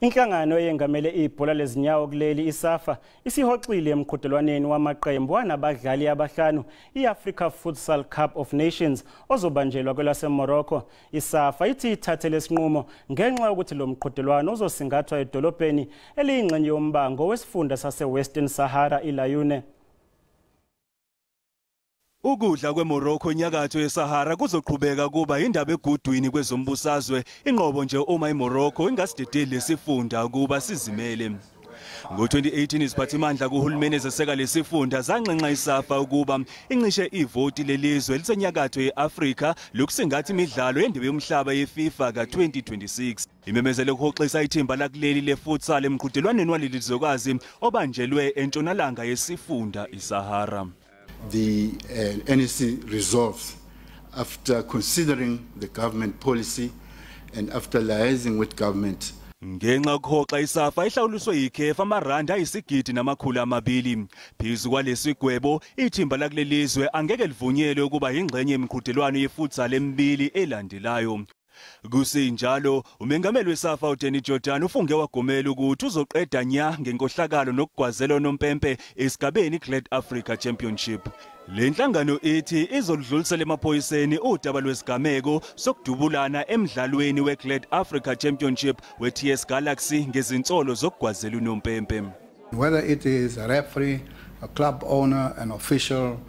Inhlangano eyengamele ibhola lezinyawo kuleli iSAFA isihoxile emqhudelwaneni wamaqembu anabadlali abahlanu iAfrica Futsal Cup of Nations ozobanjelwa kwelase Morocco. iSAFA ithi ithathe lesinqumo ngenxa yokuthi lomqhudelwano uzosingathwa edolobheni eliyingxenye yombango wesifunda sase Western Sahara iLaayoune. Ukudla kweMorocco enyakatho yeSahara kuzoqhubeka kuba indaba egudwini kwezombusazwe inqobo nje uma iMorocco ingasidedeli lesifunda kuba sizimele. Ngo-2018 iziphathimandla kuhulumeni ezeseka lesifunda zanxenxa iSAFA ukuba incishe ivoti lelizwe elisenyakatho yeAfrica lokusingatha imidlalo yendebe yomhlaba yeFIFA ka-2026. Imemezelo yokuhoxisa ithimba lakuleli lefutsal emqhudelwaneni walelizwekazi obanjelwe entshonalanga yesifunda iSahara. The NEC resolves, after considering the government policy and after liaising with government. Ngenxa yokuhoxa iSAFA ihlawuliswe ikhefa amarandi ayisigidi namakhulu amabili. Phezu kwalesigwebo ithimba lakulelizwe angeke livunyelwe ukuba yingxenye yemqhudelwano yefutsal emibili elandelayo. Kusinjalo umengameli weSAFA uDeni Jordan ufunge wagomela ukuthi uzoqeda nya ngenkohlakalo nokugwazela nompempe esigabeni Glad Africa Championship. Le nhlangano ithi izoludlulisela emaphoyiseni udaba lwesigameko sokudubulana emidlalweni weGlad Africa Championship weTS Galaxy ngezinsolo zokugwazela unompempe. Whether it is a referee, a club owner, an official,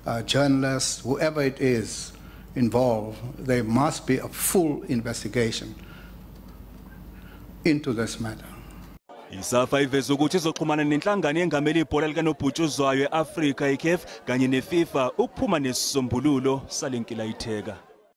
a journalist, whoever it is involved, there must be a full investigation into this matter. iSAFA iveza ukuthi izoxhumana nenhlangano engamele ibhola likanobhutshuzwayo eAfrica iCAF kanye neFIFA ukuphuma nesisombululo salenkilayitheka.